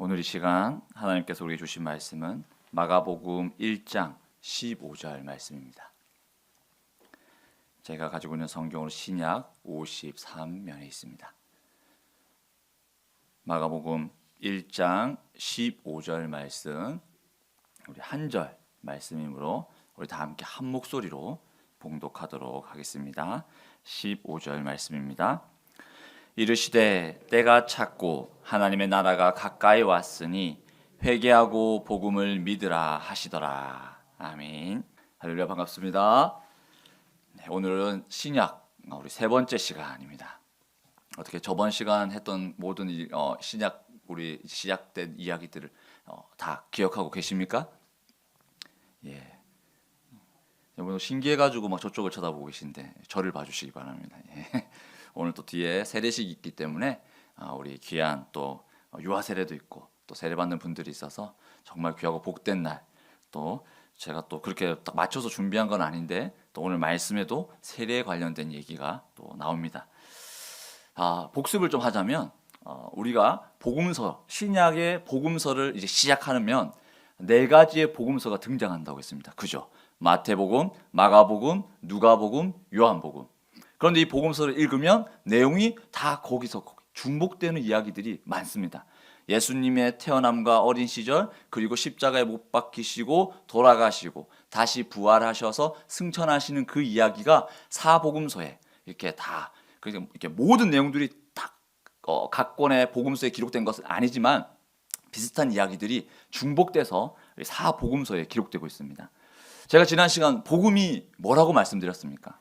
오늘 이 시간 하나님께서 우리에게 주신 말씀은 마가복음 1장 15절 말씀입니다. 제가 가지고 있는 성경으로 신약 53면에 있습니다. 마가복음 1장 15절 말씀, 우리 한 절 말씀이므로 우리 다 함께 한 목소리로 봉독하도록 하겠습니다. 15절 말씀입니다. 이르시되 때가 찼고 하나님의 나라가 가까이 왔으니 회개하고 복음을 믿으라 하시더라. 아멘. 할렐루야, 반갑습니다. 네, 오늘은 신약 우리 세 번째 시간입니다. 어떻게 저번 시간 했던 모든 신약 우리 시작된 이야기들을 다 기억하고 계십니까? 예. 여러분 신기해가지고 막 저쪽을 쳐다보고 계신데 저를 봐주시기 바랍니다. 예. 오늘 또 뒤에 세례식이 있기 때문에 우리 귀한 또 유아 세례도 있고 또 세례 받는 분들이 있어서 정말 귀하고 복된 날, 또 제가 또 그렇게 딱 맞춰서 준비한 건 아닌데 또 오늘 말씀에도 세례에 관련된 얘기가 또 나옵니다. 복습을 좀 하자면 우리가 복음서, 신약의 복음서를 이제 시작하면 네 가지의 복음서가 등장한다고 했습니다. 그죠? 마태복음, 마가복음, 누가복음, 요한복음. 그런데 이 복음서를 읽으면 내용이 다 거기서 중복되는 이야기들이 많습니다. 예수님의 태어남과 어린 시절, 그리고 십자가에 못 박히시고 돌아가시고 다시 부활하셔서 승천하시는 그 이야기가 사복음서에 이렇게 다 이렇게 모든 내용들이 딱 각 권의 복음서에 기록된 것은 아니지만 비슷한 이야기들이 중복돼서 사복음서에 기록되고 있습니다. 제가 지난 시간 복음이 뭐라고 말씀드렸습니까?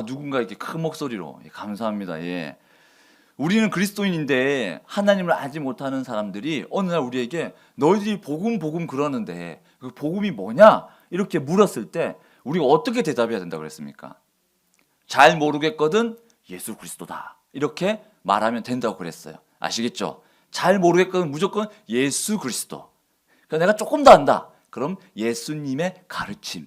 누군가 이렇게 큰 목소리로 감사합니다. 예. 우리는 그리스도인인데 하나님을 알지 못하는 사람들이 어느 날 우리에게 너희들이 복음 그러는데 그 복음이 뭐냐? 이렇게 물었을 때 우리가 어떻게 대답해야 된다고 그랬습니까? 잘 모르겠거든 예수 그리스도다. 이렇게 말하면 된다고 그랬어요. 아시겠죠? 잘 모르겠거든 무조건 예수 그리스도. 그러니까 내가 조금 더 안다. 그럼 예수님의 가르침,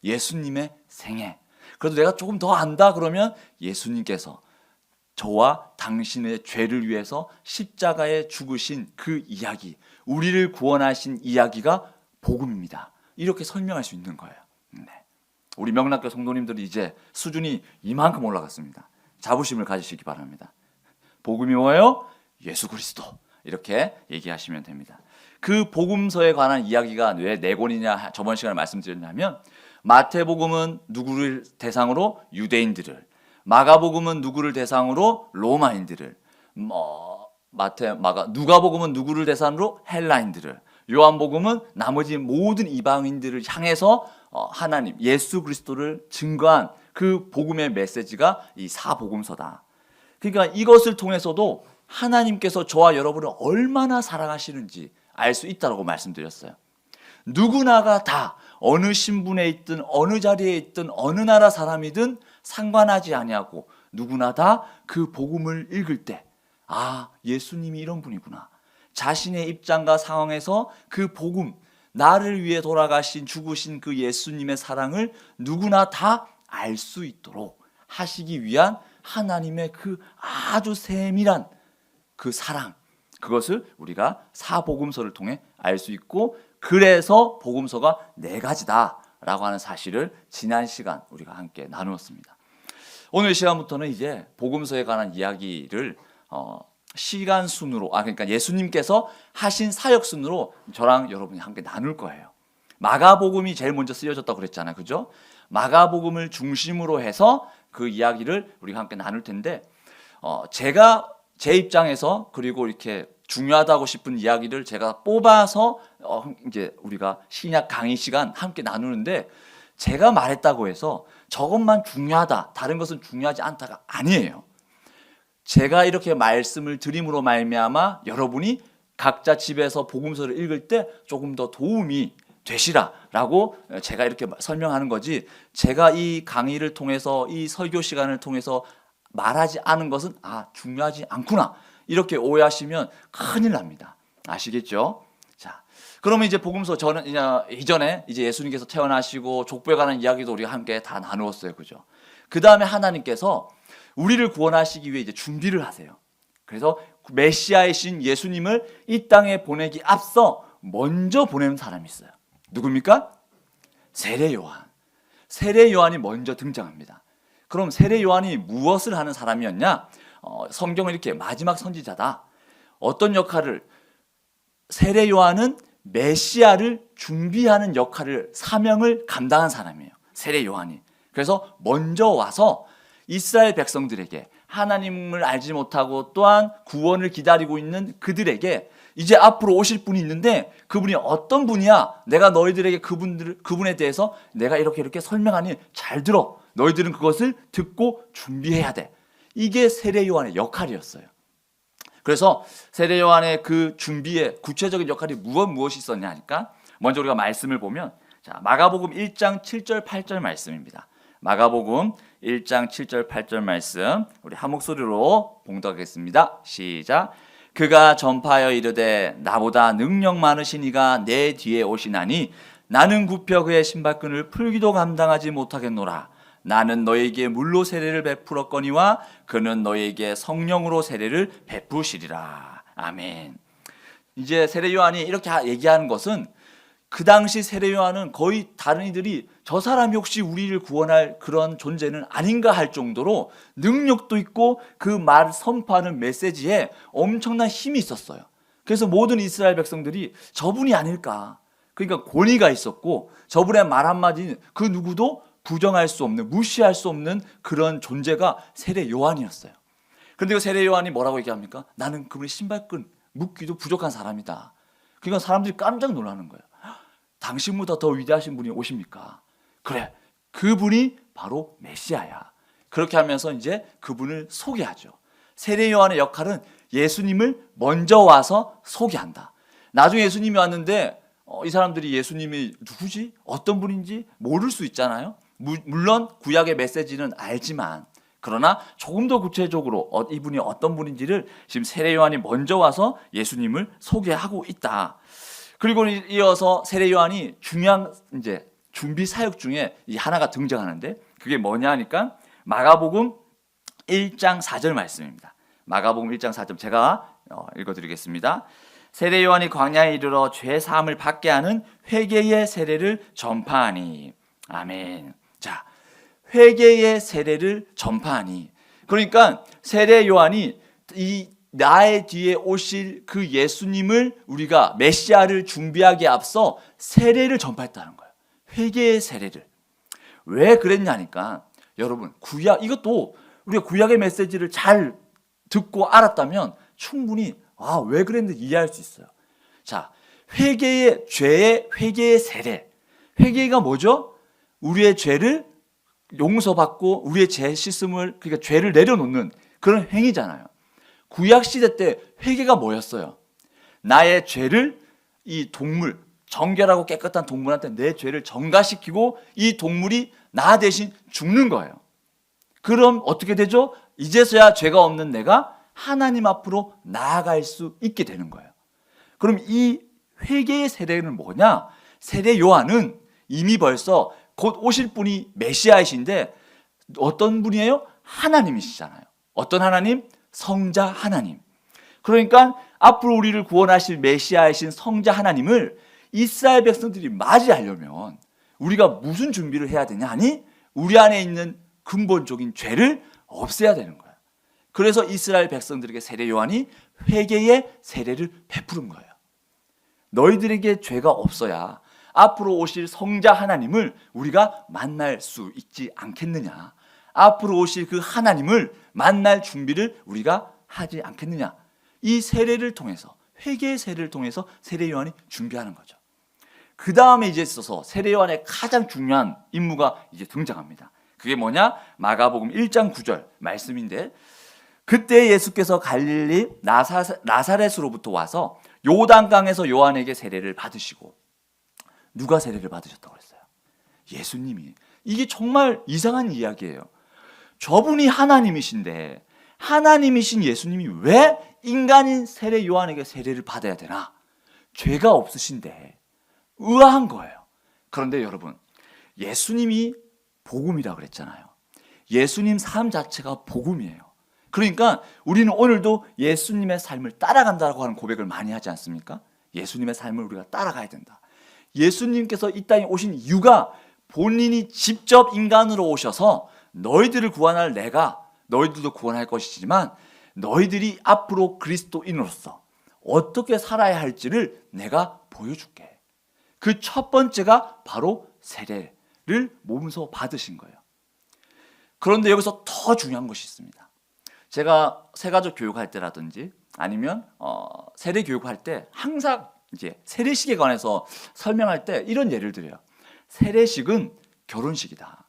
예수님의 생애. 그래도 내가 조금 더 안다 그러면 예수님께서 저와 당신의 죄를 위해서 십자가에 죽으신 그 이야기, 우리를 구원하신 이야기가 복음입니다. 이렇게 설명할 수 있는 거예요. 네. 우리 명락교 성도님들이 이제 수준이 이만큼 올라갔습니다. 자부심을 가지시기 바랍니다. 복음이 뭐예요? 예수 그리스도. 이렇게 얘기하시면 됩니다. 그 복음서에 관한 이야기가 왜 네 권이냐 저번 시간에 말씀드렸냐면 마태복음은 누구를 대상으로? 유대인들을, 마가복음은 누구를 대상으로? 로마인들을, 누가복음은 누구를 대상으로? 헬라인들을, 요한복음은 나머지 모든 이방인들을 향해서 하나님, 예수 그리스도를 증거한 그 복음의 메시지가 이 사복음서다. 그러니까 이것을 통해서도 하나님께서 저와 여러분을 얼마나 사랑하시는지 알 수 있다고 말씀드렸어요. 누구나가 다 어느 신분에 있든 어느 자리에 있든 어느 나라 사람이든 상관하지 아니하고 누구나 다 그 복음을 읽을 때 예수님이 이런 분이구나. 자신의 입장과 상황에서 그 복음, 나를 위해 돌아가신 죽으신 그 예수님의 사랑을 누구나 다 알 수 있도록 하시기 위한 하나님의 그 아주 세밀한 그 사랑, 그것을 우리가 사복음서를 통해 알 수 있고, 그래서 복음서가 네 가지다라고 하는 사실을 지난 시간 우리가 함께 나누었습니다. 오늘 시간부터는 이제 복음서에 관한 이야기를 시간 순으로, 그러니까 예수님께서 하신 사역 순으로 저랑 여러분이 함께 나눌 거예요. 마가복음이 제일 먼저 쓰여졌다고 그랬잖아요, 그죠? 마가복음을 중심으로 해서 그 이야기를 우리가 함께 나눌 텐데, 제가 제 입장에서 그리고 이렇게 중요하다고 싶은 이야기를 제가 뽑아서 이제 우리가 신약 강의 시간 함께 나누는데, 제가 말했다고 해서 저것만 중요하다, 다른 것은 중요하지 않다가 아니에요. 제가 이렇게 말씀을 드림으로 말미암아 여러분이 각자 집에서 복음서를 읽을 때 조금 더 도움이 되시라라고 제가 이렇게 설명하는 거지, 제가 이 강의를 통해서 이 설교 시간을 통해서 말하지 않은 것은 중요하지 않구나 이렇게 오해하시면 큰일 납니다. 아시겠죠? 자, 그러면 이제 복음서 저는 이전에 이제 예수님께서 태어나시고 족보에 관한 이야기도 우리가 함께 다 나누었어요, 그죠? 그 다음에 하나님께서 우리를 구원하시기 위해 이제 준비를 하세요. 그래서 메시아이신 예수님을 이 땅에 보내기 앞서 먼저 보낸 사람이 있어요. 누굽니까? 세례 요한. 세례 요한이 먼저 등장합니다. 그럼 세례 요한이 무엇을 하는 사람이었냐? 성경은 이렇게 마지막 선지자다. 어떤 역할을? 세례 요한은 메시아를 준비하는 역할을, 사명을 감당한 사람이에요. 세례 요한이. 그래서 먼저 와서 이스라엘 백성들에게, 하나님을 알지 못하고 또한 구원을 기다리고 있는 그들에게 이제 앞으로 오실 분이 있는데 그분이 어떤 분이야? 내가 너희들에게 그분에 대해서 내가 이렇게 설명하니 잘 들어. 너희들은 그것을 듣고 준비해야 돼. 이게 세례 요한의 역할이었어요. 그래서 세례 요한의 그 준비의 구체적인 역할이 무엇이 있었냐 하니까 먼저 우리가 말씀을 보면 자, 마가복음 1장 7절 8절 말씀입니다. 마가복음 1장 7절 8절 말씀 우리 한 목소리로 봉독하겠습니다. 시작. 그가 전파하여 이르되 나보다 능력 많으신 이가 내 뒤에 오시나니 나는 굽혀 그의 신발끈을 풀기도 감당하지 못하겠노라. 나는 너에게 물로 세례를 베풀었거니와 그는 너에게 성령으로 세례를 베푸시리라. 아멘. 이제 세례 요한이 이렇게 얘기하는 것은 그 당시 세례 요한은 거의 다른 이들이 저 사람이 혹시 우리를 구원할 그런 존재는 아닌가 할 정도로 능력도 있고 그 말 선포하는 메시지에 엄청난 힘이 있었어요. 그래서 모든 이스라엘 백성들이 저분이 아닐까. 그러니까 권위가 있었고 저분의 말 한마디 그 누구도 부정할 수 없는, 무시할 수 없는 그런 존재가 세례 요한이었어요. 그런데 그 세례 요한이 뭐라고 얘기합니까? 나는 그분의 신발끈 묶기도 부족한 사람이다. 그러니까 사람들이 깜짝 놀라는 거예요. 당신보다 더 위대하신 분이 오십니까? 그래, 그분이 바로 메시아야. 그렇게 하면서 이제 그분을 소개하죠. 세례 요한의 역할은 예수님을 먼저 와서 소개한다. 나중에 예수님이 왔는데 이 사람들이 예수님이 누구지? 어떤 분인지 모를 수 있잖아요. 물론 구약의 메시지는 알지만 그러나 조금 더 구체적으로 이분이 어떤 분인지를 지금 세례 요한이 먼저 와서 예수님을 소개하고 있다. 그리고 이어서 세례 요한이 중요한 이제 준비 사역 중에 이 하나가 등장하는데 그게 뭐냐 하니까 마가복음 1장 4절 말씀입니다. 마가복음 1장 4절 제가 읽어드리겠습니다. 세례 요한이 광야에 이르러 죄 사함을 받게 하는 회개의 세례를 전파하니. 아멘. 자, 회개의 세례를 전파하니. 그러니까 세례 요한이 이 나의 뒤에 오실 그 예수님을 우리가 메시아를 준비하기에 앞서 세례를 전파했다는 거예요. 회개의 세례를. 왜 그랬냐니까 여러분 구약 이것도 우리가 구약의 메시지를 잘 듣고 알았다면 충분히 왜 그랬는지 이해할 수 있어요. 자, 회개의 죄의 회개의 세례. 회개가 뭐죠? 우리의 죄를 용서받고 우리의 죄 씻음을 그러니까 죄를 내려놓는 그런 행위잖아요. 구약 시대 때 회개가 뭐였어요? 나의 죄를 이 동물, 정결하고 깨끗한 동물한테 내 죄를 전가시키고 이 동물이 나 대신 죽는 거예요. 그럼 어떻게 되죠? 이제서야 죄가 없는 내가 하나님 앞으로 나아갈 수 있게 되는 거예요. 그럼 이 회개의 세례는 뭐냐? 세례 요한은 이미 벌써 곧 오실 분이 메시아이신데 어떤 분이에요? 하나님이시잖아요. 어떤 하나님? 성자 하나님. 그러니까 앞으로 우리를 구원하실 메시아이신 성자 하나님을 이스라엘 백성들이 맞이하려면 우리가 무슨 준비를 해야 되냐 하니 우리 안에 있는 근본적인 죄를 없애야 되는 거예요. 그래서 이스라엘 백성들에게 세례 요한이 회개의 세례를 베푸는 거예요. 너희들에게 죄가 없어야 앞으로 오실 성자 하나님을 우리가 만날 수 있지 않겠느냐. 앞으로 오실 그 하나님을 만날 준비를 우리가 하지 않겠느냐. 이 세례를 통해서 회개의 세례를 통해서 세례 요한이 준비하는 거죠. 그 다음에 이제 있어서 세례 요한의 가장 중요한 임무가 이제 등장합니다. 그게 뭐냐? 마가복음 1장 9절 말씀인데 그때 예수께서 갈릴리 나사렛으로부터 와서 요단강에서 요한에게 세례를 받으시고 누가 세례를 받으셨다고 그랬어요? 예수님이. 이게 정말 이상한 이야기예요. 저분이 하나님이신데 하나님이신 예수님이 왜 인간인 세례 요한에게 세례를 받아야 되나? 죄가 없으신데 의아한 거예요. 그런데 여러분 예수님이 복음이라고 그랬잖아요. 예수님 삶 자체가 복음이에요. 그러니까 우리는 오늘도 예수님의 삶을 따라간다고 하는 고백을 많이 하지 않습니까? 예수님의 삶을 우리가 따라가야 된다. 예수님께서 이 땅에 오신 이유가 본인이 직접 인간으로 오셔서 너희들을 구원할 내가 너희들도 구원할 것이지만 너희들이 앞으로 그리스도인으로서 어떻게 살아야 할지를 내가 보여줄게. 그 첫 번째가 바로 세례를 몸소 받으신 거예요. 그런데 여기서 더 중요한 것이 있습니다. 제가 세가족 교육할 때라든지 아니면 세례 교육할 때 항상 이제 세례식에 관해서 설명할 때 이런 예를 들어요. 세례식은 결혼식이다.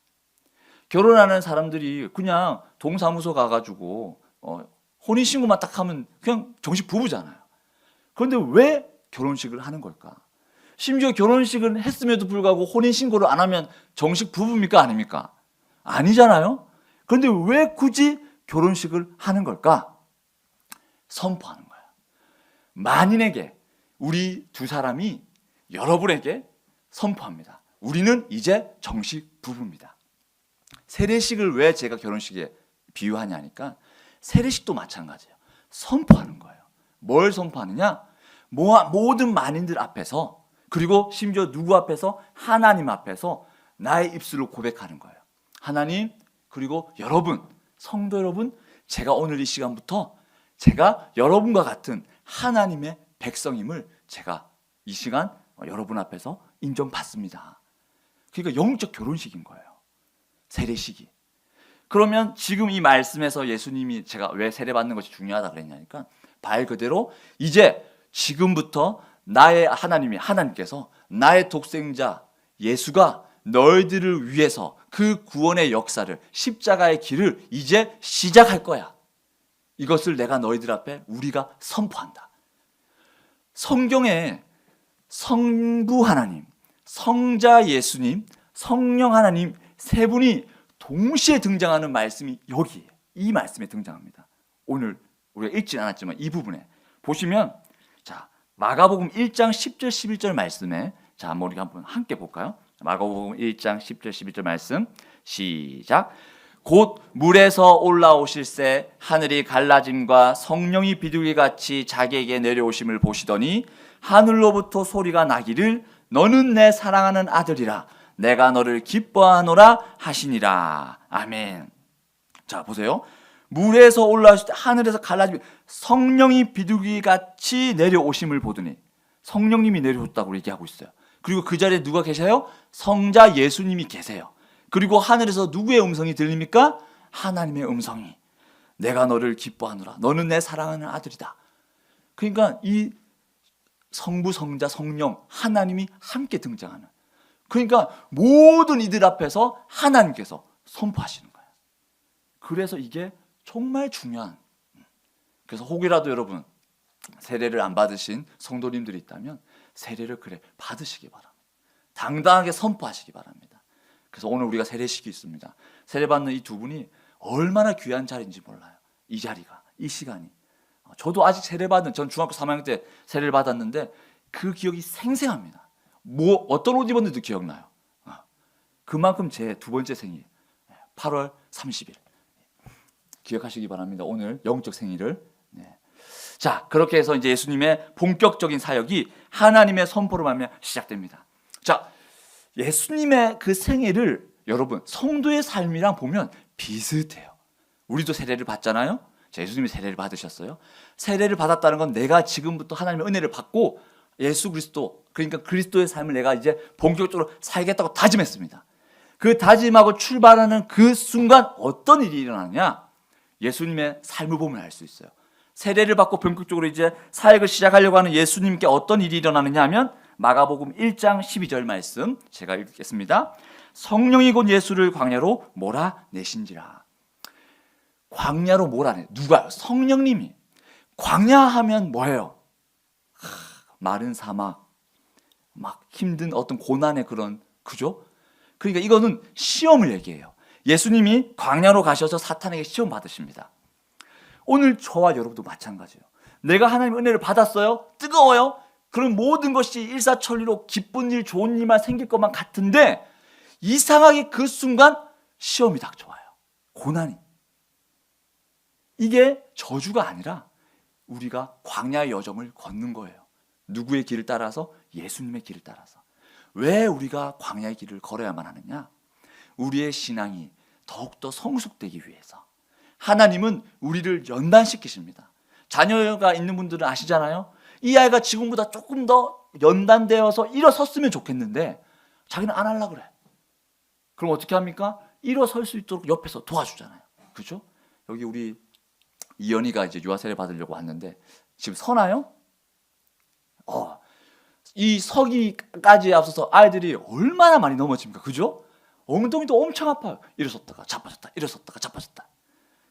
결혼하는 사람들이 그냥 동사무소 가가지고 혼인신고만 딱 하면 그냥 정식 부부잖아요. 그런데 왜 결혼식을 하는 걸까? 심지어 결혼식을 했음에도 불구하고 혼인신고를 안 하면 정식 부부입니까? 아닙니까? 아니잖아요. 그런데 왜 굳이 결혼식을 하는 걸까? 선포하는 거예요. 만인에게 우리 두 사람이 여러분에게 선포합니다. 우리는 이제 정식 부부입니다. 세례식을 왜 제가 결혼식에 비유하냐니까 세례식도 마찬가지예요. 선포하는 거예요. 뭘 선포하느냐? 모든 만인들 앞에서 그리고 심지어 누구 앞에서? 하나님 앞에서 나의 입술로 고백하는 거예요. 하나님 그리고 여러분 성도 여러분 제가 오늘 이 시간부터 제가 여러분과 같은 하나님의 백성임을 제가 이 시간 여러분 앞에서 인정받습니다. 그러니까 영적 결혼식인 거예요. 세례식이. 그러면 지금 이 말씀에서 예수님이 제가 왜 세례받는 것이 중요하다 그랬냐니까 말 그대로 이제 지금부터 나의 하나님께서 나의 독생자 예수가 너희들을 위해서 그 구원의 역사를 십자가의 길을 이제 시작할 거야. 이것을 내가 너희들 앞에 우리가 선포한다. 성경에 성부 하나님, 성자 예수님, 성령 하나님 세 분이 동시에 등장하는 말씀이 여기에 이 말씀에 등장합니다. 오늘 우리가 읽진 않았지만 이 부분에 보시면 자 마가복음 1장 10절 11절 말씀에 자 한번 우리가 한번 함께 볼까요? 마가복음 1장 10절 11절 말씀 시작. 곧 물에서 올라오실새 하늘이 갈라짐과 성령이 비둘기같이 자기에게 내려오심을 보시더니 하늘로부터 소리가 나기를 너는 내 사랑하는 아들이라 내가 너를 기뻐하노라 하시니라. 아멘. 자 보세요. 물에서 올라오실 때 하늘에서 갈라짐 성령이 비둘기같이 내려오심을 보더니 성령님이 내려오셨다고 얘기하고 있어요. 그리고 그 자리에 누가 계세요? 성자 예수님이 계세요. 그리고 하늘에서 누구의 음성이 들립니까? 하나님의 음성이 내가 너를 기뻐하노라. 너는 내 사랑하는 아들이다. 그러니까 이 성부, 성자, 성령 하나님이 함께 등장하는 그러니까 모든 이들 앞에서 하나님께서 선포하시는 거예요. 그래서 이게 정말 중요한 그래서 혹이라도 여러분 세례를 안 받으신 성도님들이 있다면 세례를 그래 받으시기 바랍니다. 당당하게 선포하시기 바랍니다. 그래서 오늘 우리가 세례식이 있습니다. 세례받는 이 두 분이 얼마나 귀한 자리인지 몰라요. 이 자리가, 이 시간이. 저도 아직 세례받은, 전 중학교 3학년 때 세례를 받았는데 그 기억이 생생합니다. 어떤 옷 입었는지도 기억나요. 그만큼 제 두 번째 생일, 8월 30일. 기억하시기 바랍니다. 오늘 영적 생일을. 네. 자, 그렇게 해서 이제 예수님의 본격적인 사역이 하나님의 선포로 말미암아 시작됩니다. 자, 예수님의 그 생애를 여러분 성도의 삶이랑 보면 비슷해요. 우리도 세례를 받잖아요. 자, 예수님이 세례를 받으셨어요. 세례를 받았다는 건 내가 지금부터 하나님의 은혜를 받고 예수 그리스도 그러니까 그리스도의 삶을 내가 이제 본격적으로 살겠다고 다짐했습니다. 그 다짐하고 출발하는 그 순간 어떤 일이 일어나느냐? 예수님의 삶을 보면 알 수 있어요. 세례를 받고 본격적으로 이제 사역을 시작하려고 하는 예수님께 어떤 일이 일어나느냐 하면 마가복음 1장 12절 말씀 제가 읽겠습니다. 성령이 곧 예수를 광야로 몰아내신지라. 광야로 몰아내. 누가요? 성령님이. 광야하면 뭐예요? 마른 사막, 막 힘든 어떤 고난의 그런 그죠? 그러니까 이거는 시험을 얘기해요. 예수님이 광야로 가셔서 사탄에게 시험 받으십니다. 오늘 저와 여러분도 마찬가지예요. 내가 하나님의 은혜를 받았어요? 뜨거워요? 그럼 모든 것이 일사천리로 기쁜 일, 좋은 일만 생길 것만 같은데 이상하게 그 순간 시험이 닥쳐와요. 고난이. 이게 저주가 아니라 우리가 광야의 여정을 걷는 거예요. 누구의 길을 따라서? 예수님의 길을 따라서. 왜 우리가 광야의 길을 걸어야만 하느냐? 우리의 신앙이 더욱더 성숙되기 위해서. 하나님은 우리를 연단시키십니다. 자녀가 있는 분들은 아시잖아요. 이 아이가 지금보다 조금 더 연단되어서 일어섰으면 좋겠는데 자기는 안 하려고 그래. 그럼 어떻게 합니까? 일어설 수 있도록 옆에서 도와주잖아요. 그렇죠? 여기 우리 이연이가 이제 유아 세례 받으려고 왔는데 지금 서나요? 이 서기까지에 앞서서 아이들이 얼마나 많이 넘어집니까? 그죠? 엉덩이도 엄청 아파요. 일어섰다가 자빠졌다, 일어섰다가 자빠졌다.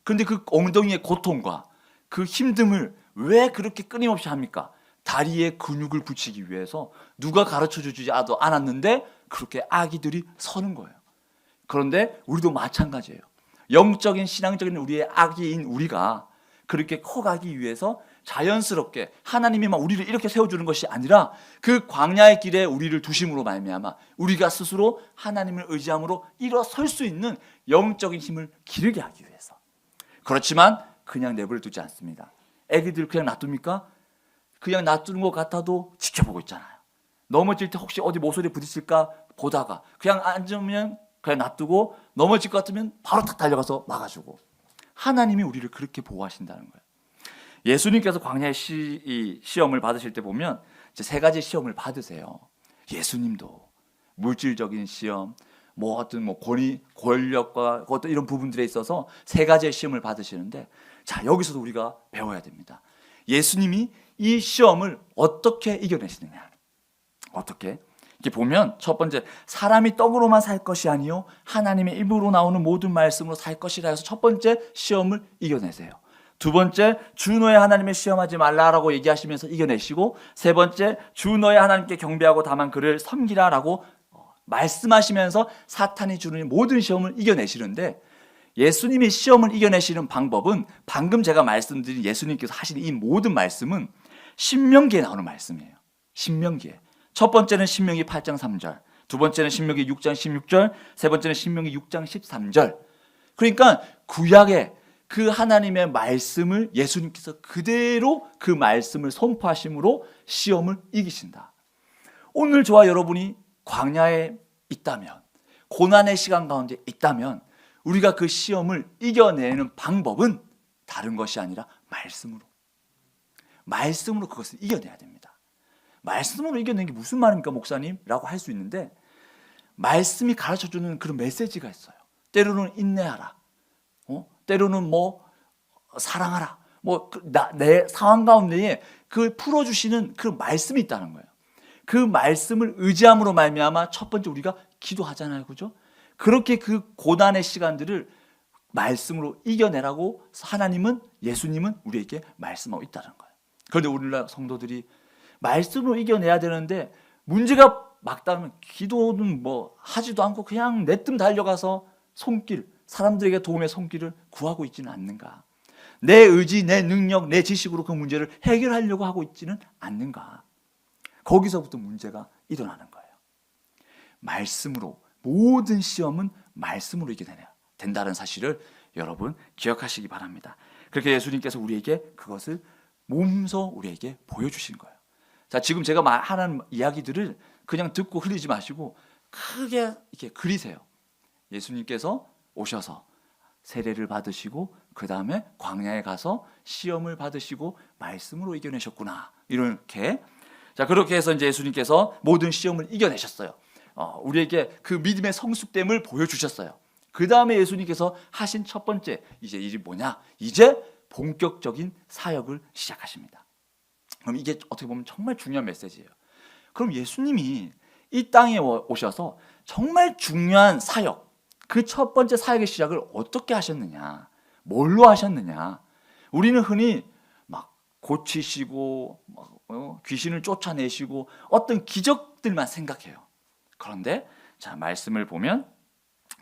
그런데 그 엉덩이의 고통과 그 힘듦을 왜 그렇게 끊임없이 합니까? 다리에 근육을 붙이기 위해서 누가 가르쳐주지 않았는데 그렇게 아기들이 서는 거예요. 그런데 우리도 마찬가지예요. 영적인 신앙적인 우리의 아기인 우리가 그렇게 커가기 위해서 자연스럽게 하나님이 막 우리를 이렇게 세워주는 것이 아니라 그 광야의 길에 우리를 두심으로 말미암아 우리가 스스로 하나님을 의지함으로 일어설 수 있는 영적인 힘을 기르게 하기 위해서. 그렇지만 그냥 내버려 두지 않습니다. 애기들 그냥 놔둡니까? 그냥 놔두는 것 같아도 지켜보고 있잖아요. 넘어질 때 혹시 어디 모서리 부딪힐까 보다가 그냥 앉으면 그냥 놔두고 넘어질 것 같으면 바로 탁 달려가서 막아주고. 하나님이 우리를 그렇게 보호하신다는 거예요. 예수님께서 광야의 시험을 받으실 때 보면 이제 세 가지 시험을 받으세요. 예수님도 물질적인 시험, 권력과 어떤 이런 부분들에 있어서 세 가지의 시험을 받으시는데, 자, 여기서도 우리가 배워야 됩니다. 예수님이 이 시험을 어떻게 이겨내시느냐. 어떻게? 이렇게 보면 첫 번째, 사람이 떡으로만 살 것이 아니요 하나님의 입으로 나오는 모든 말씀으로 살 것이라 해서 첫 번째 시험을 이겨내세요. 두 번째, 주 너의 하나님을 시험하지 말라라고 얘기하시면서 이겨내시고, 세 번째, 주 너의 하나님께 경배하고 다만 그를 섬기라라고 말씀하시면서 사탄이 주는 모든 시험을 이겨내시는데, 예수님이 시험을 이겨내시는 방법은 방금 제가 말씀드린 예수님께서 하신 이 모든 말씀은 신명기에 나오는 말씀이에요. 신명기에. 첫 번째는 신명기 8장 3절, 두 번째는 신명기 6장 16절, 세 번째는 신명기 6장 13절. 그러니까 구약의 그 하나님의 말씀을 예수님께서 그대로 그 말씀을 선포하심으로 시험을 이기신다. 오늘 저와 여러분이 광야에 있다면, 고난의 시간 가운데 있다면 우리가 그 시험을 이겨내는 방법은 다른 것이 아니라 말씀으로 그것을 이겨내야 됩니다. 말씀으로 이겨내는 게 무슨 말입니까, 목사님? 라고 할 수 있는데, 말씀이 가르쳐주는 그런 메시지가 있어요. 때로는 인내하라, 때로는 사랑하라, 내 상황 가운데에 그 풀어주시는 그 말씀이 있다는 거예요. 그 말씀을 의지함으로 말미암아 첫 번째 우리가 기도하잖아요, 그죠? 그렇게 그 고난의 시간들을 말씀으로 이겨내라고 하나님은, 예수님은 우리에게 말씀하고 있다는 거예요. 그런데 우리나라 성도들이 말씀으로 이겨내야 되는데 문제가 막다면 기도는 하지도 않고 그냥 내뜸 달려가서 사람들에게 도움의 손길을 구하고 있지는 않는가? 내 의지, 내 능력, 내 지식으로 그 문제를 해결하려고 하고 있지는 않는가? 거기서부터 문제가 일어나는 거예요. 말씀으로, 모든 시험은 말씀으로 이겨내야 된다는 사실을 여러분 기억하시기 바랍니다. 그렇게 예수님께서 우리에게 그것을 몸소 우리에게 보여주신 거예요. 자, 지금 제가 하는 이야기들을 그냥 듣고 흘리지 마시고 크게 이렇게 그리세요. 예수님께서 오셔서 세례를 받으시고 그 다음에 광야에 가서 시험을 받으시고 말씀으로 이겨내셨구나, 이렇게. 자, 그렇게 해서 이제 예수님께서 모든 시험을 이겨내셨어요. 우리에게 그 믿음의 성숙됨을 보여주셨어요. 그 다음에 예수님께서 하신 첫 번째 이제 일이 뭐냐? 이제 본격적인 사역을 시작하십니다. 그럼 이게 어떻게 보면 정말 중요한 메시지예요. 그럼 예수님이 이 땅에 오셔서 정말 중요한 사역, 그 첫 번째 사역의 시작을 어떻게 하셨느냐, 뭘로 하셨느냐. 우리는 흔히 막 고치시고 귀신을 쫓아내시고 어떤 기적들만 생각해요. 그런데 자, 말씀을 보면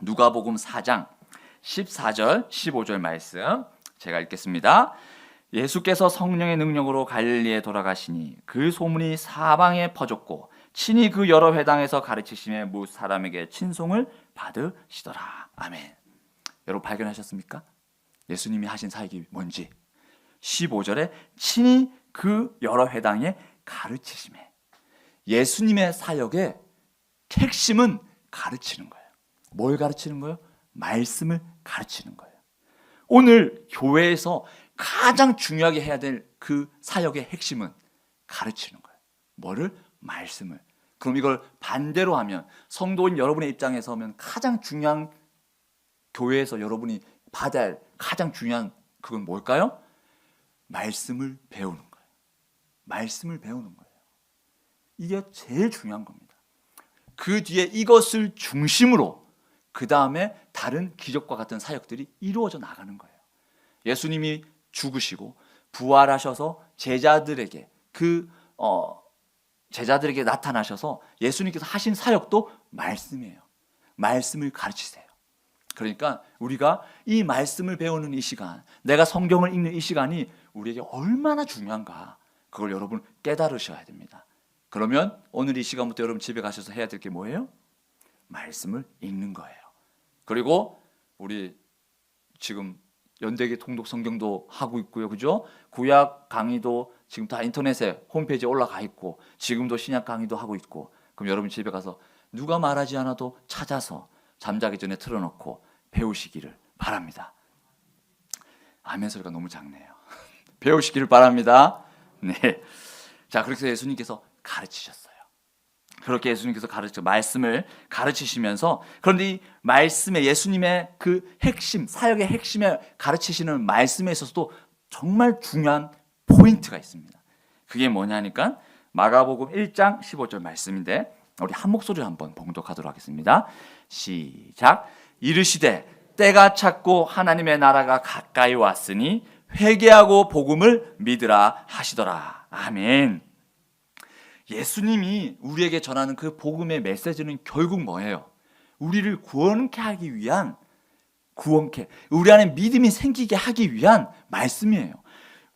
누가복음 4장 14절 15절 말씀 제가 읽겠습니다. 예수께서 성령의 능력으로 갈릴리에 돌아가시니 그 소문이 사방에 퍼졌고 친히 그 여러 회당에서 가르치심에 무 사람에게 친송을 받으시더라. 아멘. 여러분 발견하셨습니까? 예수님이 하신 사역이 뭔지 15절에 친히 그 여러 회당에 가르치심에, 예수님의 사역의 핵심은 가르치는 거예요. 뭘 가르치는 거예요? 말씀을 가르치는 거예요. 오늘 교회에서 가장 중요하게 해야 될 그 사역의 핵심은 가르치는 거예요. 뭐를? 말씀을. 그럼 이걸 반대로 하면, 성도인 여러분의 입장에서 하면 가장 중요한, 교회에서 여러분이 받아야 할 가장 중요한 그건 뭘까요? 말씀을 배우는 거예요. 말씀을 배우는 거예요. 이게 제일 중요한 겁니다. 그 뒤에 이것을 중심으로 그 다음에 다른 기적과 같은 사역들이 이루어져 나가는 거예요. 예수님이 죽으시고 부활하셔서 제자들에게 제자들에게 나타나셔서 예수님께서 하신 사역도 말씀이에요. 말씀을 가르치세요. 그러니까 우리가 이 말씀을 배우는 이 시간, 내가 성경을 읽는 이 시간이 우리에게 얼마나 중요한가, 그걸 여러분 깨달으셔야 됩니다. 그러면 오늘 이 시간부터 여러분 집에 가셔서 해야 될 게 뭐예요? 말씀을 읽는 거예요. 그리고 우리 지금 연대기 통독 성경도 하고 있고요, 그죠? 구약 강의도 지금 다 인터넷에 홈페이지에 올라가 있고, 지금도 신약 강의도 하고 있고. 그럼 여러분 집에 가서 누가 말하지 않아도 찾아서 잠자기 전에 틀어놓고 배우시기를 바랍니다. 아멘 소리가 너무 작네요. 배우시기를 바랍니다. 네. 자, 그렇게 해서 예수님께서 가르치셨어요. 그렇게 예수님께서 말씀을 가르치시면서, 그런데 이 말씀에, 예수님의 그 핵심, 사역의 핵심에 가르치시는 말씀에 있어서도 정말 중요한 포인트가 있습니다. 그게 뭐냐니까 마가복음 1장 15절 말씀인데, 우리 한 목소리로 한번 봉독하도록 하겠습니다. 시작. 이르시되 때가 찼고 하나님의 나라가 가까이 왔으니 회개하고 복음을 믿으라 하시더라. 아멘. 예수님이 우리에게 전하는 그 복음의 메시지는 결국 뭐예요? 우리를 구원케 하기 위한, 우리 안에 믿음이 생기게 하기 위한 말씀이에요.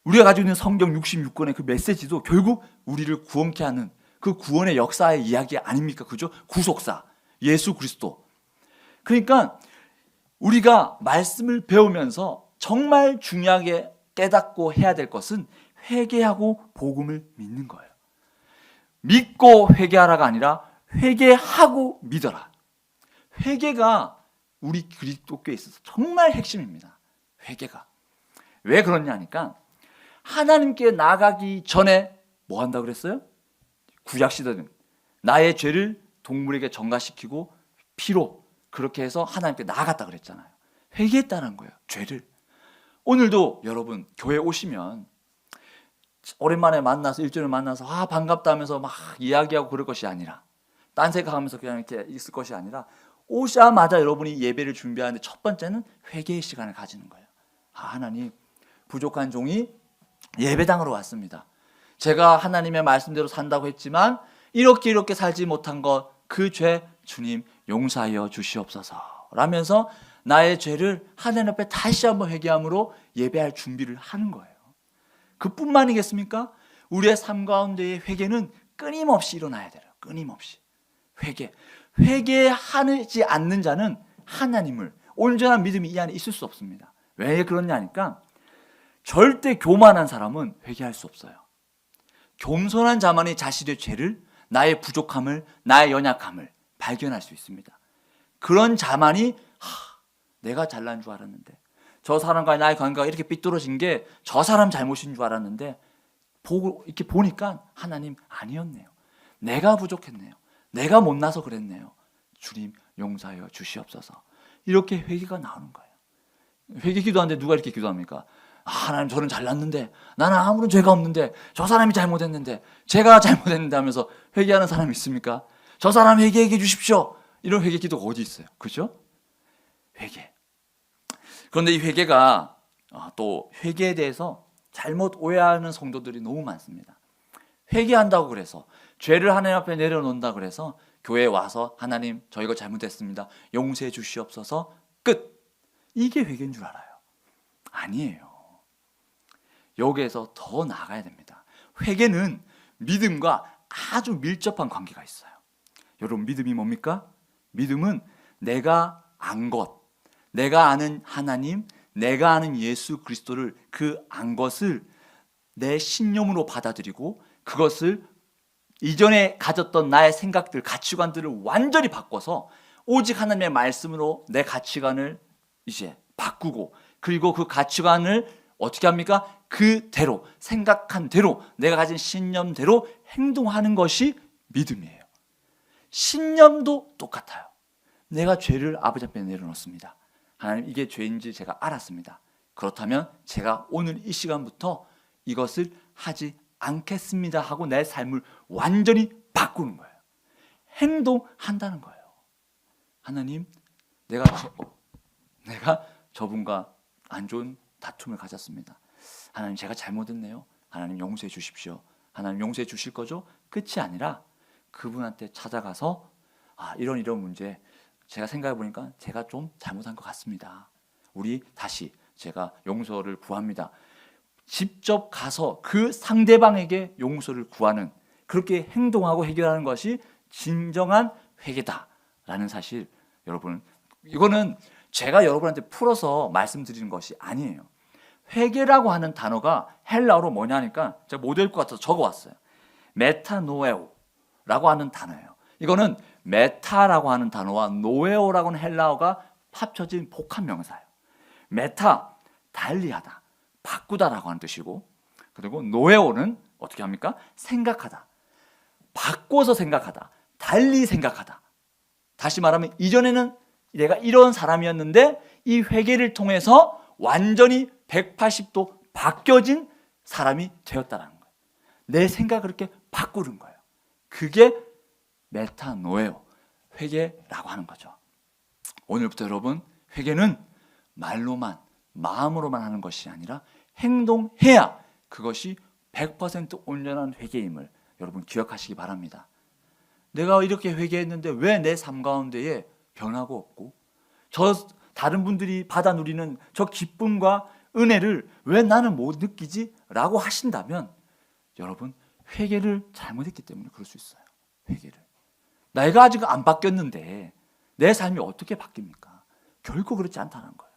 우리가 가지고 있는 성경 66권의 그 메시지도 결국 우리를 구원케 하는 그 구원의 역사의 이야기 아닙니까? 그죠? 구속사, 예수 그리스도. 그러니까 우리가 말씀을 배우면서 정말 중요하게 깨닫고 해야 될 것은 회개하고 복음을 믿는 거예요. 믿고 회개하라가 아니라 회개하고 믿어라. 회개가 우리 그리스도교에 있어서 정말 핵심입니다. 회개가. 왜 그러냐니까 하나님께 나가기 전에 뭐 한다고 그랬어요? 구약시대는 나의 죄를 동물에게 전가시키고 피로 그렇게 해서 하나님께 나아갔다 그랬잖아요. 회개했다는 거예요. 죄를. 오늘도 여러분 교회 오시면 오랜만에 만나서 일주일에 만나서 반갑다 하면서 막 이야기하고 그럴 것이 아니라, 딴 생각하면서 그냥 이렇게 있을 것이 아니라, 오자마자 여러분이 예배를 준비하는데 첫 번째는 회개의 시간을 가지는 거예요. 하나님, 부족한 종이 예배당으로 왔습니다. 제가 하나님의 말씀대로 산다고 했지만 이렇게 살지 못한 것, 그 죄 주님 용서하여 주시옵소서 라면서 나의 죄를 하나님 앞에 다시 한번 회개함으로 예배할 준비를 하는 거예요. 그뿐만이겠습니까? 우리의 삶 가운데의 회개는 끊임없이 일어나야 돼요. 끊임없이. 회개하지 않는 자는 하나님을, 온전한 믿음이 이 안에 있을 수 없습니다. 왜 그러냐니까 절대 교만한 사람은 회개할 수 없어요. 겸손한 자만이 자신의 죄를, 나의 부족함을, 나의 연약함을 발견할 수 있습니다. 그런 자만이 내가 잘난 줄 알았는데, 저 사람과 나의 관계가 이렇게 삐뚤어진 게 저 사람 잘못인 줄 알았는데 이렇게 보니까 하나님 아니었네요. 내가 부족했네요. 내가 못나서 그랬네요. 주님 용서하여 주시옵소서. 이렇게 회개가 나오는 거예요. 회개 기도하는데 누가 이렇게 기도합니까? 하나님 저는 잘났는데, 나는 아무런 죄가 없는데, 저 사람이 잘못했는데, 제가 잘못했는데 하면서 회개하는 사람이 있습니까? 저 사람 회개해 주십시오. 이런 회개 기도가 어디 있어요? 그죠? 회개. 그런데 이 회개가 또 회개에 대해서 잘못 오해하는 성도들이 너무 많습니다. 회개한다고 그래서, 죄를 하나님 앞에 내려놓는다 그래서 교회에 와서 하나님 저 이거 잘못했습니다. 용서해 주시옵소서. 끝. 이게 회개인 줄 알아요. 아니에요. 여기에서 더 나아가야 됩니다. 회개는 믿음과 아주 밀접한 관계가 있어요. 여러분 믿음이 뭡니까? 믿음은 내가 안 것, 내가 아는 하나님, 내가 아는 예수 그리스도를 그 안 것을 내 신념으로 받아들이고 그것을 이전에 가졌던 나의 생각들, 가치관들을 완전히 바꿔서 오직 하나님의 말씀으로 내 가치관을 이제 바꾸고 그리고 그 가치관을 어떻게 합니까? 그대로 생각한 대로 내가 가진 신념대로 행동하는 것이 믿음이에요. 신념도 똑같아요. 내가 죄를 아버지 앞에 내려놓습니다. 하나님 이게 죄인지 제가 알았습니다. 그렇다면 제가 오늘 이 시간부터 이것을 하지 않겠습니다 하고 내 삶을 완전히 바꾸는 거예요. 행동한다는 거예요. 하나님 내가 저분과 안 좋은 다툼을 가졌습니다. 하나님 제가 잘못했네요. 하나님 용서해 주십시오. 하나님 용서해 주실 거죠? 끝이 아니라 그분한테 찾아가서 이런 문제 제가 생각해 보니까 제가 좀 잘못한 것 같습니다. 우리 다시 제가 용서를 구합니다. 직접 가서 그 상대방에게 용서를 구하는 그렇게 행동하고 해결하는 것이 진정한 회개다라는 사실 여러분 이거는 제가 여러분한테 풀어서 말씀드리는 것이 아니에요. 회개라고 하는 단어가 헬라어로 뭐냐니까 제가 못 읽을 것 같아서 적어왔어요. 메타노에오라고 하는 단어예요. 이거는 메타라고 하는 단어와 노에오라고 하는 헬라어가 합쳐진 복합 명사예요. 메타, 달리하다, 바꾸다라고 하는 뜻이고 그리고 노에오는 어떻게 합니까? 생각하다, 바꿔서 생각하다, 달리 생각하다. 다시 말하면 이전에는 내가 이런 사람이었는데 이 회개를 통해서 완전히 180도 바뀌어진 사람이 되었다는 거예요. 내 생각을 그렇게 바꾸는 거예요. 그게 메타노에오, 회개라고 하는 거죠. 오늘부터 여러분 회개는 말로만 마음으로만 하는 것이 아니라 행동해야 그것이 100% 온전한 회개임을 여러분 기억하시기 바랍니다. 내가 이렇게 회개했는데 왜 내 삶 가운데에 변화가 없고 다른 분들이 받아 누리는 저 기쁨과 은혜를 왜 나는 못 느끼지? 라고 하신다면 여러분 회개를 잘못했기 때문에 그럴 수 있어요. 회개를 내가 아직 안 바뀌었는데 내 삶이 어떻게 바뀝니까? 결코 그렇지 않다는 거예요.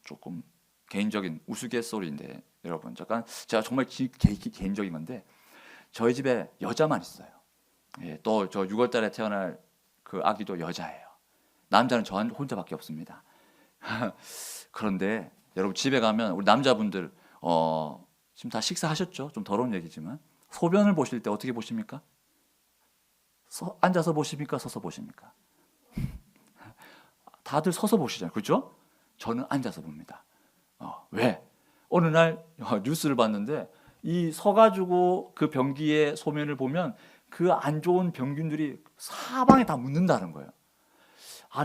조금 개인적인 우스갯소리인데 여러분 제가 정말 개인적인 건데 저희 집에 여자만 있어요. 또 저 6월 달에 태어날 그 아기도 여자예요. 남자는 저 혼자밖에 없습니다. 그런데 여러분 집에 가면 우리 남자분들 지금 다 식사하셨죠? 좀 더러운 얘기지만 소변을 보실 때 어떻게 보십니까? 앉아서 보십니까? 서서 보십니까? 다들 서서 보시잖아요. 그렇죠? 저는 앉아서 봅니다. 왜? 어느 날 뉴스를 봤는데 이 서가지고 그 변기의 소변을 보면 그 안 좋은 병균들이 사방에 다 묻는다는 거예요.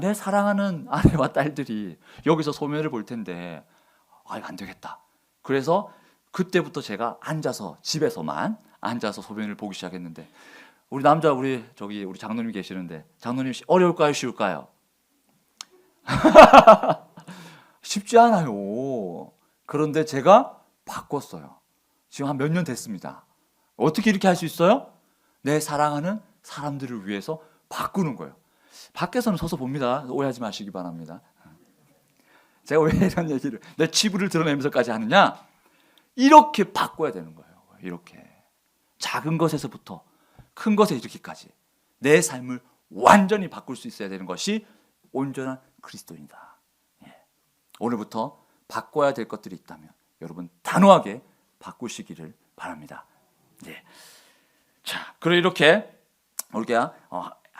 내 사랑하는 아내와 딸들이 여기서 소변을 볼 텐데 이거 안 되겠다. 그래서 그때부터 제가 집에서만 앉아서 소변을 보기 시작했는데 우리 장로님 계시는데 장로님 어려울까요? 쉬울까요? 쉽지 않아요. 그런데 제가 바꿨어요. 지금 한 몇 년 됐습니다. 어떻게 이렇게 할 수 있어요? 내 사랑하는 사람들을 위해서 바꾸는 거예요. 밖에서는 서서 봅니다. 오해하지 마시기 바랍니다. 제가 왜 이런 얘기를 내 치부를 드러내면서까지 하느냐? 이렇게 바꿔야 되는 거예요. 이렇게 작은 것에서부터 큰 것에 이르기까지 내 삶을 완전히 바꿀 수 있어야 되는 것이 온전한 그리스도인이다. 오늘부터 바꿔야 될 것들이 있다면 여러분 단호하게 바꾸시기를 바랍니다. 자, 그리고 이렇게 우리가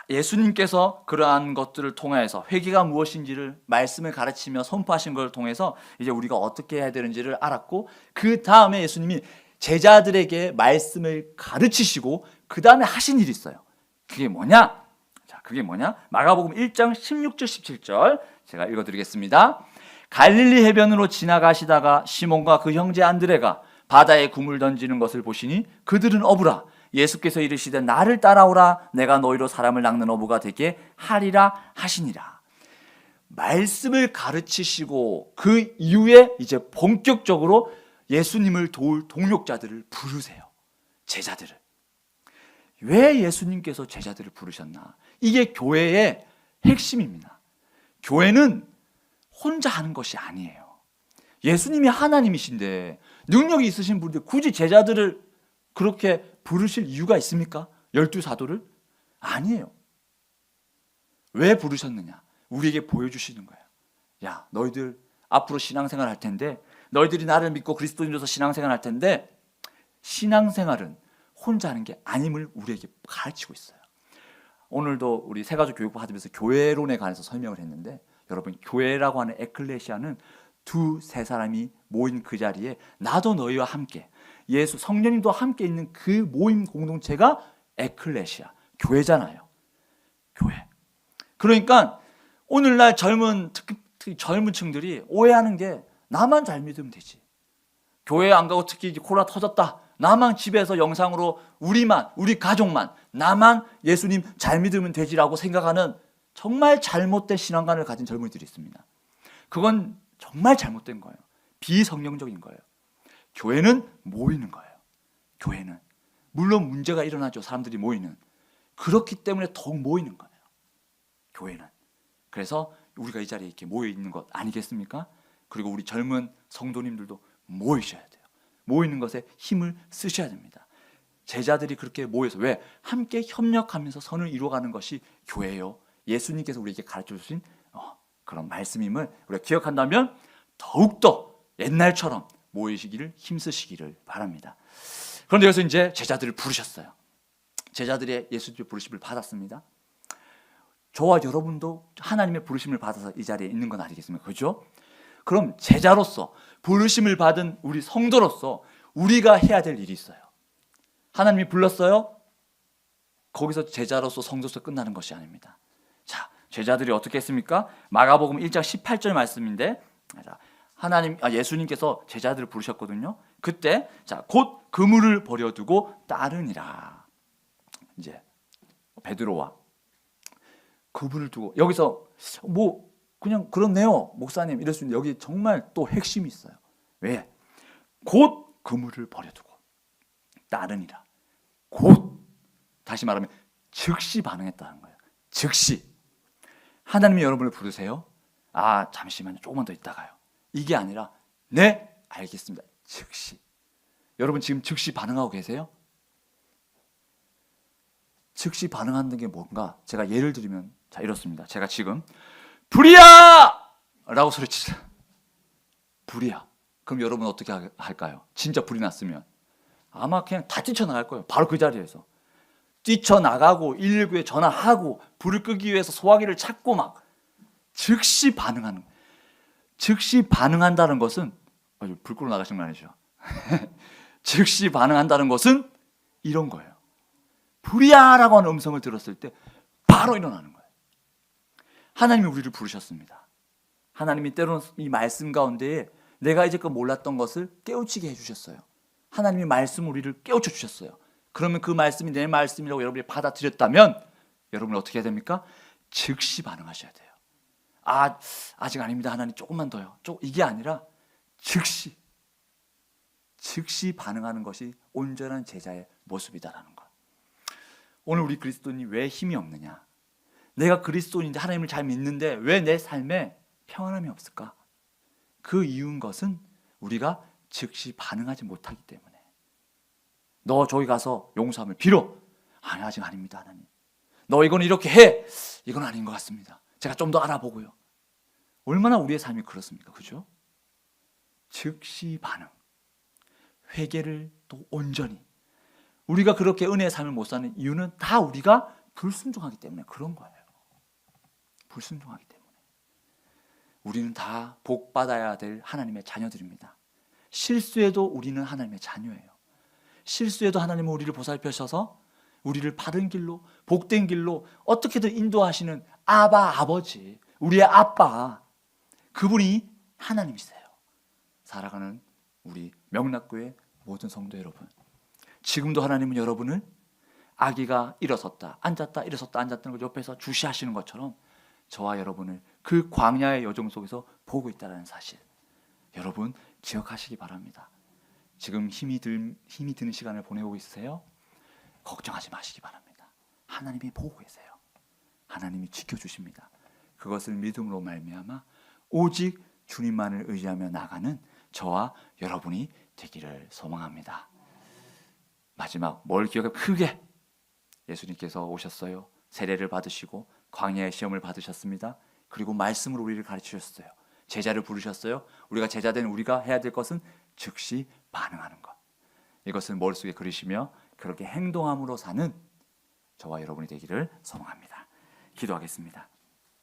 예수님께서 그러한 것들을 통해서 회개가 무엇인지를 말씀을 가르치며 선포하신 것을 통해서 이제 우리가 어떻게 해야 되는지를 알았고 그 다음에 예수님이 제자들에게 말씀을 가르치시고 그 다음에 하신 일이 있어요. 그게 뭐냐? 자, 그게 뭐냐? 마가복음 1장 16절 17절 제가 읽어드리겠습니다. 갈릴리 해변으로 지나가시다가 시몬과 그 형제 안드레가 바다에 굼을 던지는 것을 보시니 그들은 어부라. 예수께서 이르시되 나를 따라오라. 내가 너희로 사람을 낚는 어부가 되게 하리라 하시니라. 말씀을 가르치시고 그 이후에 이제 본격적으로 예수님을 도울 동역자들을 부르세요. 제자들을. 왜 예수님께서 제자들을 부르셨나? 이게 교회의 핵심입니다. 교회는 혼자 하는 것이 아니에요. 예수님이 하나님이신데 능력이 있으신 분인데 굳이 제자들을 그렇게 부르실 이유가 있습니까? 12사도를? 아니에요. 왜 부르셨느냐? 우리에게 보여주시는 거예요. 야, 너희들 앞으로 신앙생활 할 텐데, 너희들이 나를 믿고 그리스도인으로서 신앙생활 할 텐데, 신앙생활은 혼자 하는 게 아님을 우리에게 가르치고 있어요. 오늘도 우리 세가족 교육 받으면서 교회론에 관해서 설명을 했는데, 여러분, 교회라고 하는 에클레시아는 두세 사람이 모인 그 자리에 나도 너희와 함께, 예수 성령님도 함께 있는 그 모임 공동체가 에클레시아, 교회잖아요. 교회. 그러니까 오늘날 특히 젊은 층들이 오해하는 게 나만 잘 믿으면 되지. 교회 안 가고 특히 코로나 터졌다. 나만 집에서 영상으로 우리 가족만, 나만 예수님 잘 믿으면 되지라고 생각하는 정말 잘못된 신앙관을 가진 젊은이들이 있습니다. 그건 정말 잘못된 거예요. 비성경적인 거예요. 교회는 모이는 거예요. 교회는. 물론 문제가 일어나죠. 사람들이 모이는. 그렇기 때문에 더욱 모이는 거예요. 교회는. 그래서 우리가 이 자리에 이렇게 모여 있는 것 아니겠습니까? 그리고 우리 젊은 성도님들도 모이셔야 돼요. 모이는 것에 힘을 쓰셔야 됩니다. 제자들이 그렇게 모여서 왜? 함께 협력하면서 선을 이루어가는 것이 교회예요. 예수님께서 우리에게 가르쳐 주신 그런 말씀임을 우리가 기억한다면 더욱더 옛날처럼 모이시기를 힘쓰시기를 바랍니다. 그런데 여기서 이제 제자들을 부르셨어요. 제자들의 예수님의 부르심을 받았습니다. 저와 여러분도 하나님의 부르심을 받아서 이 자리에 있는 건 아니겠습니까? 그렇죠? 그럼 제자로서 부르심을 받은 우리 성도로서 우리가 해야 될 일이 있어요. 하나님이 불렀어요? 거기서 제자로서 성도로서 끝나는 것이 아닙니다. 자, 제자들이 어떻게 했습니까? 마가복음 1장 18절 말씀인데, 예수님께서 제자들을 부르셨거든요. 그때 곧 그물을 버려두고 따르니라. 이제 베드로와 그물을 두고, 여기서 그냥 그렇네요 목사님 이럴 수 있는데, 여기 정말 또 핵심이 있어요. 왜? 곧 그물을 버려두고 따르니라. 곧, 다시 말하면 즉시 반응했다는 거예요. 즉시. 하나님이 여러분을 부르세요. 잠시만요, 조금만 더 있다가요. 이게 아니라 네, 알겠습니다. 즉시. 여러분 지금 즉시 반응하고 계세요? 즉시 반응하는 게 뭔가, 제가 예를 들면 이렇습니다. 제가 지금 불이야! 라고 소리치자. 불이야. 그럼 여러분 어떻게 할까요? 진짜 불이 났으면 아마 그냥 다 뛰쳐나갈 거예요. 바로 그 자리에서 뛰쳐나가고 119에 전화하고 불을 끄기 위해서 소화기를 찾고 막 즉시 반응하는 거예요. 즉시 반응한다는 것은, 불 끄러 나가신 거 아니죠? 즉시 반응한다는 것은 이런 거예요. 불이야! 라고 하는 음성을 들었을 때 바로 일어나는 거예요. 하나님이 우리를 부르셨습니다. 하나님이 때로는 이 말씀 가운데에 내가 이제껏 몰랐던 것을 깨우치게 해주셨어요. 하나님이 말씀 우리를 깨우쳐 주셨어요. 그러면 그 말씀이 내 말씀이라고 여러분이 받아들였다면 여러분은 어떻게 해야 됩니까? 즉시 반응하셔야 돼요. 아직 아닙니다. 하나님 조금만 더요. 이게 아니라 즉시 반응하는 것이 온전한 제자의 모습이다라는 것. 오늘 우리 그리스도인이 왜 힘이 없느냐? 내가 그리스도인인데 하나님을 잘 믿는데 왜 내 삶에 평안함이 없을까? 그 이유인 것은 우리가 즉시 반응하지 못하기 때문에. 너 저기 가서 용서함을 빌어. 아직 아닙니다, 하나님. 너 이건 이렇게 해. 이건 아닌 것 같습니다. 제가 좀 더 알아보고요. 얼마나 우리의 삶이 그렇습니까? 그죠? 즉시 반응. 회개를 또 온전히. 우리가 그렇게 은혜의 삶을 못 사는 이유는 다 우리가 불순종하기 때문에 그런 거예요. 불순종하기 때문에. 우리는 다 복 받아야 될 하나님의 자녀들입니다. 실수해도 우리는 하나님의 자녀예요. 실수해도 하나님은 우리를 보살펴셔서 우리를 바른 길로, 복된 길로 어떻게든 인도하시는 아버지, 우리의 아빠, 그분이 하나님이세요. 살아가는 우리 명락교회 모든 성도 여러분, 지금도 하나님은 여러분을 아기가 일어섰다 앉았다 일어섰다 앉았다는 걸 옆에서 주시하시는 것처럼 저와 여러분을 그 광야의 여정 속에서 보고 있다는 사실, 여러분 기억하시기 바랍니다. 지금 힘이 드는 시간을 보내고 있으세요? 걱정하지 마시기 바랍니다. 하나님이 보고 계세요. 하나님이 지켜주십니다. 그것을 믿음으로 말미암아 오직 주님만을 의지하며 나가는 저와 여러분이 되기를 소망합니다. 마지막 뭘 기억해? 크게 예수님께서 오셨어요. 세례를 받으시고 광야의 시험을 받으셨습니다. 그리고 말씀으로 우리를 가르치셨어요. 제자를 부르셨어요. 우리가 제자된 우리가 해야 될 것은 즉시 반응하는 것. 이것을 머릿속에 그리시며 그렇게 행동함으로 사는 저와 여러분이 되기를 소망합니다. 기도하겠습니다.